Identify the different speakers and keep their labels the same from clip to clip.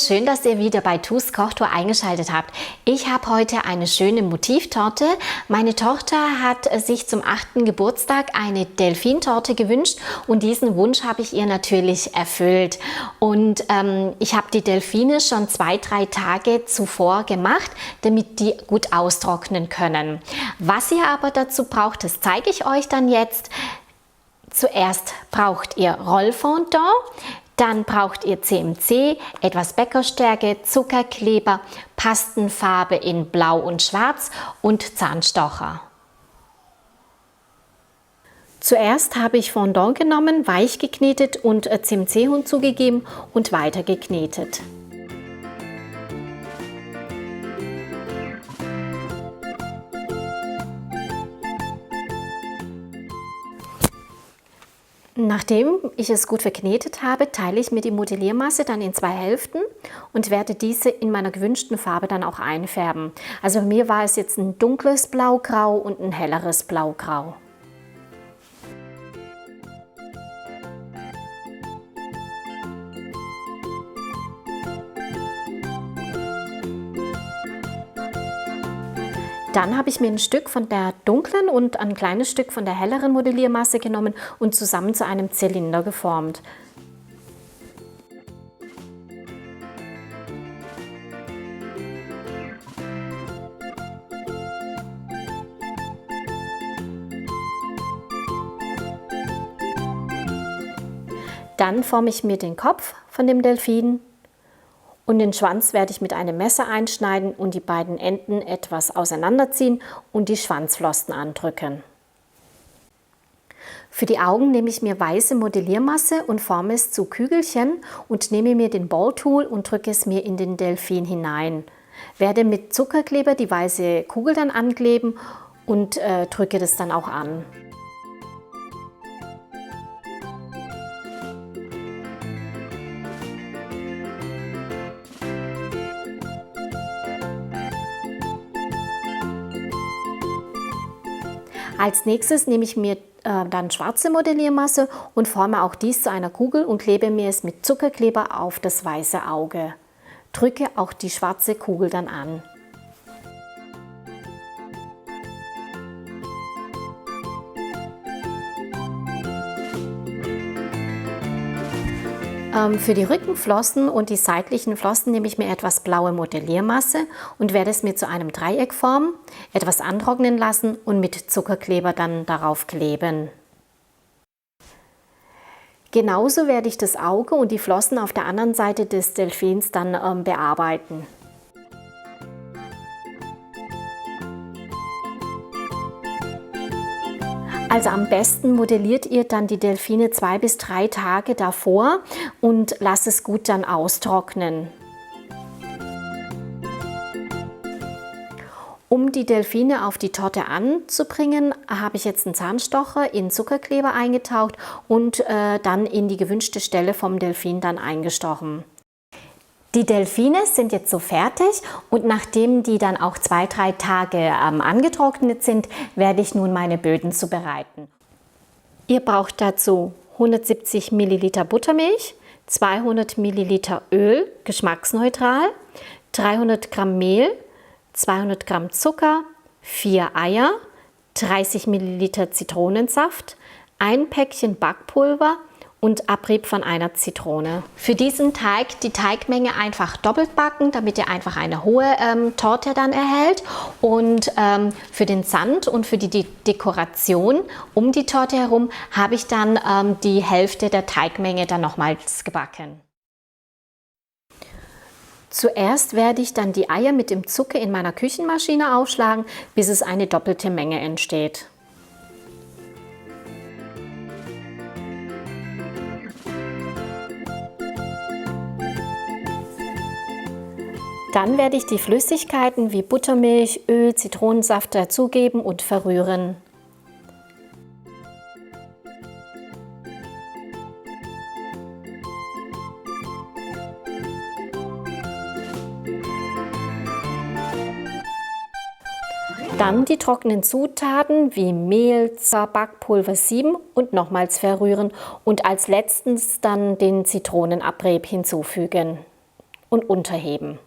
Speaker 1: schön, dass ihr wieder bei TuS Kochtour eingeschaltet habt. Ich habe heute eine schöne Motivtorte. Meine Tochter hat sich zum 8. Geburtstag eine Delfintorte gewünscht und diesen Wunsch habe ich ihr natürlich erfüllt. Und ich habe die Delfine schon 2-3 Tage zuvor gemacht, damit die gut austrocknen können. Was ihr aber dazu braucht, das zeige ich euch dann jetzt. Zuerst braucht ihr Rollfondant. Dann braucht ihr CMC, etwas Bäckerstärke, Zuckerkleber, Pastenfarbe in Blau und Schwarz und Zahnstocher. Zuerst habe ich Fondant genommen, weich geknetet und CMC hinzugegeben und weiter geknetet. Nachdem ich es gut verknetet habe, teile ich mir die Modelliermasse dann in 2 Hälften und werde diese in meiner gewünschten Farbe dann auch einfärben. Also bei mir war es jetzt ein dunkles Blaugrau und ein helleres Blaugrau. Dann habe ich mir ein Stück von der dunklen und ein kleines Stück von der helleren Modelliermasse genommen und zusammen zu einem Zylinder geformt. Dann forme ich mir den Kopf von dem Delfin. Und den Schwanz werde ich mit einem Messer einschneiden und die beiden Enden etwas auseinanderziehen und die Schwanzflossen andrücken. Für die Augen nehme ich mir weiße Modelliermasse und forme es zu Kügelchen und nehme mir den Balltool und drücke es mir in den Delfin hinein. Werde mit Zuckerkleber die weiße Kugel dann ankleben und drücke das dann auch an. Als nächstes nehme ich mir dann schwarze Modelliermasse und forme auch dies zu einer Kugel und klebe mir es mit Zuckerkleber auf das weiße Auge. Drücke auch die schwarze Kugel dann an. Für die Rückenflossen und die seitlichen Flossen nehme ich mir etwas blaue Modelliermasse und werde es mir zu einem Dreieck formen, etwas antrocknen lassen und mit Zuckerkleber dann darauf kleben. Genauso werde ich das Auge und die Flossen auf der anderen Seite des Delfins dann bearbeiten. Also am besten modelliert ihr dann die Delfine 2 bis 3 Tage davor und lasst es gut dann austrocknen. Um die Delfine auf die Torte anzubringen, habe ich jetzt einen Zahnstocher in Zuckerkleber eingetaucht und dann in die gewünschte Stelle vom Delfin dann eingestochen. Die Delfine sind jetzt so fertig und nachdem die dann auch 2-3 Tage angetrocknet sind, werde ich nun meine Böden zubereiten. Ihr braucht dazu 170 Milliliter Buttermilch, 200 Milliliter Öl, geschmacksneutral, 300 Gramm Mehl, 200 Gramm Zucker, 4 Eier, 30 Milliliter Zitronensaft, ein Päckchen Backpulver und Abrieb von einer Zitrone. Für diesen Teig die Teigmenge einfach doppelt backen, damit ihr einfach eine hohe Torte dann erhält. Und für den Sand und für die Dekoration um die Torte herum habe ich dann die Hälfte der Teigmenge dann nochmals gebacken. Zuerst werde ich dann die Eier mit dem Zucker in meiner Küchenmaschine aufschlagen, bis es eine doppelte Menge entsteht. Dann werde ich die Flüssigkeiten wie Buttermilch, Öl, Zitronensaft dazugeben und verrühren. Dann die trockenen Zutaten wie Mehl, Backpulver sieben und nochmals verrühren und als letztes dann den Zitronenabrieb hinzufügen. und unterheben.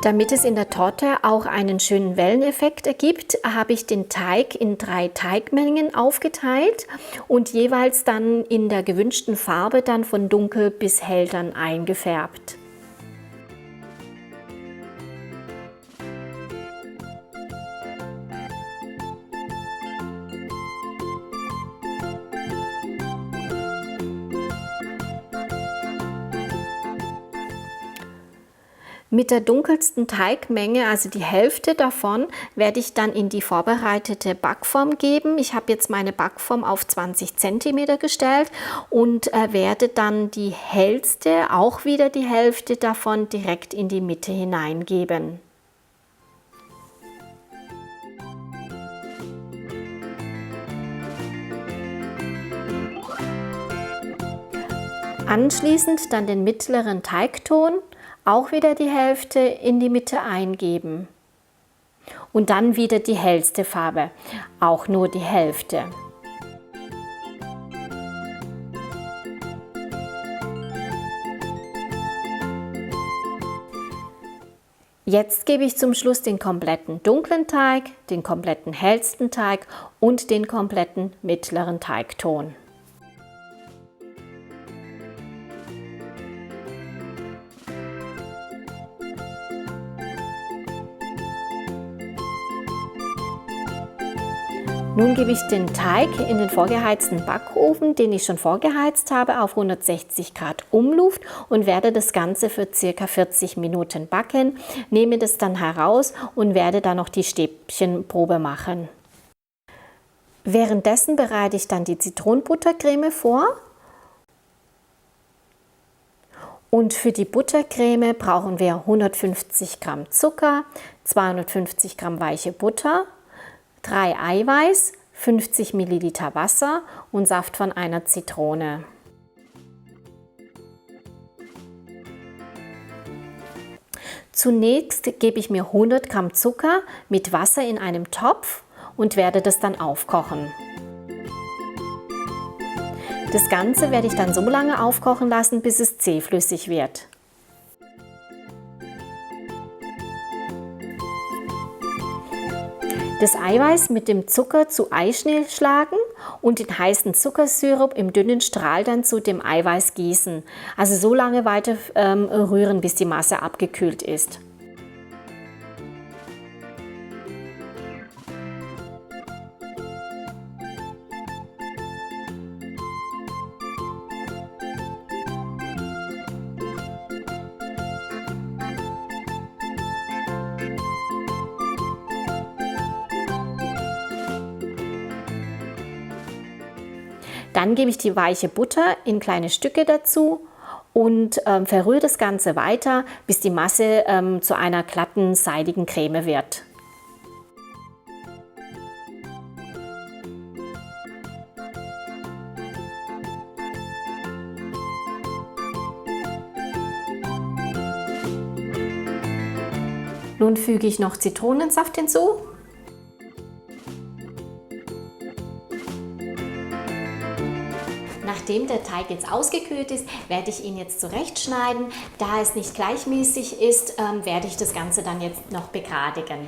Speaker 1: Damit es in der Torte auch einen schönen Welleneffekt ergibt, habe ich den Teig in 3 Teigmengen aufgeteilt und jeweils dann in der gewünschten Farbe dann von dunkel bis hell dann eingefärbt. Mit der dunkelsten Teigmenge, also die Hälfte davon, werde ich dann in die vorbereitete Backform geben. Ich habe jetzt meine Backform auf 20 cm gestellt und werde dann die hellste, auch wieder die Hälfte davon, direkt in die Mitte hineingeben. Anschließend dann den mittleren Teigton, auch wieder die Hälfte in die Mitte eingeben. Und dann wieder die hellste Farbe, auch nur die Hälfte. Jetzt gebe ich zum Schluss den kompletten dunklen Teig, den kompletten hellsten Teig und den kompletten mittleren Teigton. Nun gebe ich den Teig in den vorgeheizten Backofen, den ich schon vorgeheizt habe, auf 160 Grad Umluft und werde das Ganze für ca. 40 Minuten backen. Nehme das dann heraus und werde dann noch die Stäbchenprobe machen. Währenddessen bereite ich dann die Zitronenbuttercreme vor. Und für die Buttercreme brauchen wir 150 Gramm Zucker, 250 Gramm weiche Butter, 3 Eiweiß, 50 Milliliter Wasser und Saft von einer Zitrone. Zunächst gebe ich mir 100 Gramm Zucker mit Wasser in einem Topf und werde das dann aufkochen. Das Ganze werde ich dann so lange aufkochen lassen, bis es zähflüssig wird. Das Eiweiß mit dem Zucker zu Eischnee schlagen und den heißen Zuckersirup im dünnen Strahl dann zu dem Eiweiß gießen. Also so lange weiter rühren, bis die Masse abgekühlt ist. Dann gebe ich die weiche Butter in kleine Stücke dazu und verrühre das Ganze weiter, bis die Masse zu einer glatten, seidigen Creme wird. Nun füge ich noch Zitronensaft hinzu. Nachdem der Teig jetzt ausgekühlt ist, werde ich ihn jetzt zurechtschneiden. Da es nicht gleichmäßig ist, werde ich das Ganze dann jetzt noch begradigen.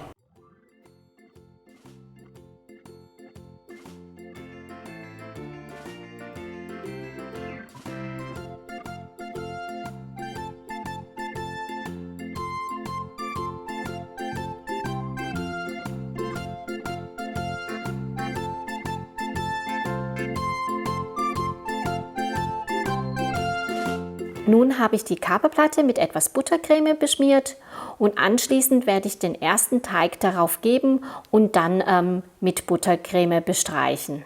Speaker 1: Nun habe ich die Kaperplatte mit etwas Buttercreme beschmiert und anschließend werde ich den ersten Teig darauf geben und dann mit Buttercreme bestreichen.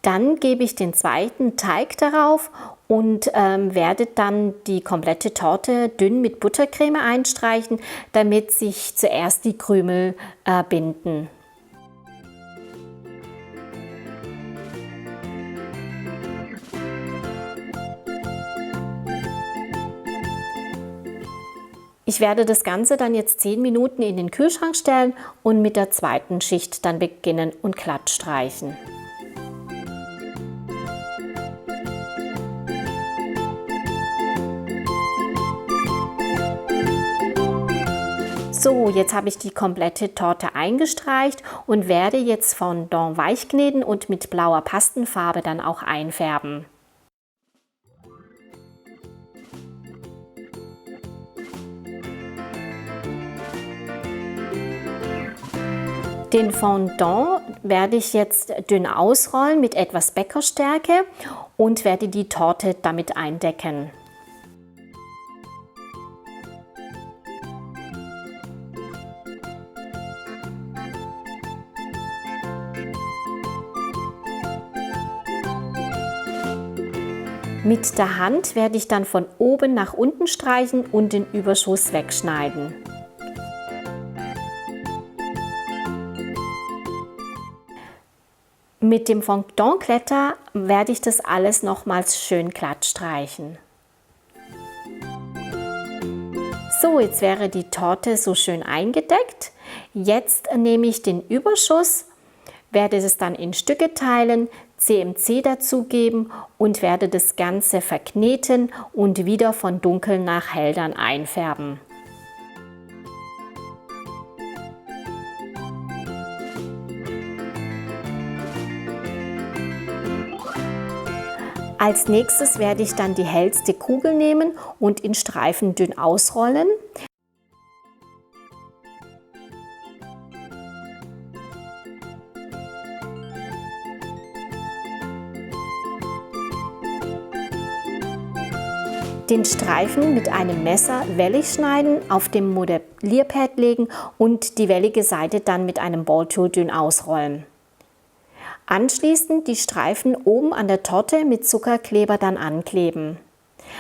Speaker 1: Dann gebe ich den zweiten Teig darauf und werde dann die komplette Torte dünn mit Buttercreme einstreichen, damit sich zuerst die Krümel binden. Ich werde das Ganze dann jetzt 10 Minuten in den Kühlschrank stellen und mit der zweiten Schicht dann beginnen und glatt streichen. So, jetzt habe ich die komplette Torte eingestreicht und werde jetzt Fondant weich kneten und mit blauer Pastenfarbe dann auch einfärben. Den Fondant werde ich jetzt dünn ausrollen mit etwas Bäckerstärke und werde die Torte damit eindecken. Mit der Hand werde ich dann von oben nach unten streichen und den Überschuss wegschneiden. Mit dem Fondant-Glätter werde ich das alles nochmals schön glatt streichen. So, jetzt wäre die Torte so schön eingedeckt. Jetzt nehme ich den Überschuss, werde es dann in Stücke teilen, CMC dazugeben und werde das Ganze verkneten und wieder von dunkel nach hell dann einfärben. Als nächstes werde ich dann die hellste Kugel nehmen und in Streifen dünn ausrollen. Den Streifen mit einem Messer wellig schneiden, auf dem Modellierpad legen und die wellige Seite dann mit einem Balltool dünn ausrollen. Anschließend die Streifen oben an der Torte mit Zuckerkleber dann ankleben.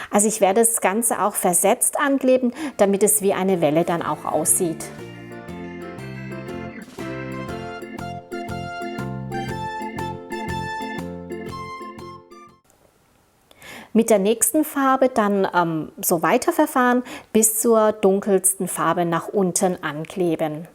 Speaker 1: Also ich werde das Ganze auch versetzt ankleben, damit es wie eine Welle dann auch aussieht. Mit der nächsten Farbe dann so weiterverfahren bis zur dunkelsten Farbe nach unten ankleben.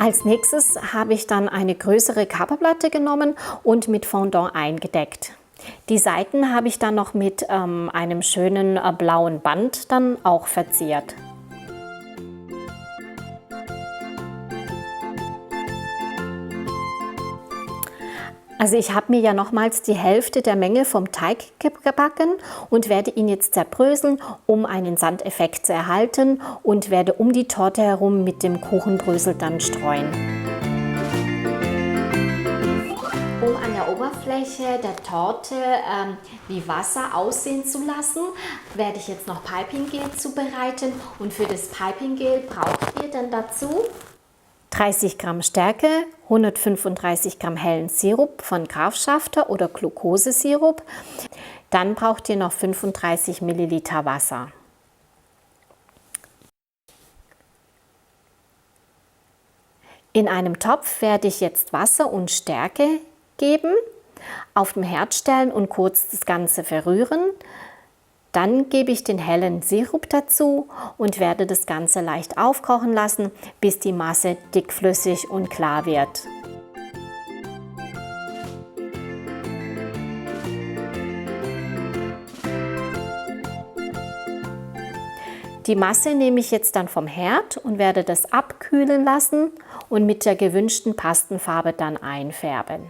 Speaker 1: Als nächstes habe ich dann eine größere Coverplatte genommen und mit Fondant eingedeckt. Die Seiten habe ich dann noch mit einem schönen blauen Band dann auch verziert. Also ich habe mir ja nochmals die Hälfte der Menge vom Teig gebacken und werde ihn jetzt zerbröseln, um einen Sandeffekt zu erhalten und werde um die Torte herum mit dem Kuchenbrösel dann streuen. Um an der Oberfläche der Torte wie Wasser aussehen zu lassen, werde ich jetzt noch Piping Gel zubereiten und für das Piping Gel braucht ihr dann dazu 30 Gramm Stärke, 135 Gramm hellen Sirup von Grafschafter oder Glukosesirup. Dann braucht ihr noch 35 Milliliter Wasser. In einem Topf werde ich jetzt Wasser und Stärke geben, auf dem Herd stellen und kurz das Ganze verrühren. Dann gebe ich den hellen Sirup dazu und werde das Ganze leicht aufkochen lassen, bis die Masse dickflüssig und klar wird. Die Masse nehme ich jetzt dann vom Herd und werde das abkühlen lassen und mit der gewünschten Pastenfarbe dann einfärben.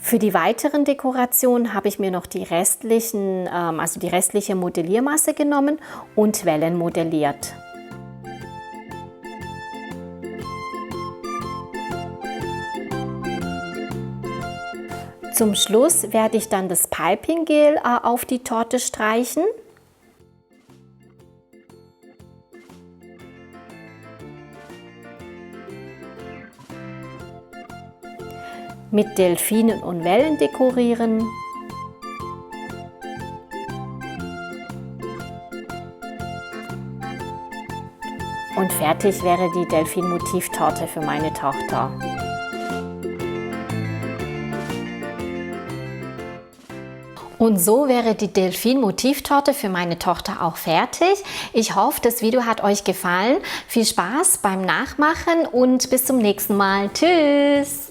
Speaker 1: Für die weiteren Dekorationen habe ich mir noch die restliche Modelliermasse genommen und Wellen modelliert. Zum Schluss werde ich dann das Piping Gel auf die Torte streichen. Mit Delfinen und Wellen dekorieren. Und fertig wäre die Delfin-Motivtorte für meine Tochter. Und so wäre die Delfin-Motivtorte für meine Tochter auch fertig. Ich hoffe, das Video hat euch gefallen. Viel Spaß beim Nachmachen und bis zum nächsten Mal. Tschüss!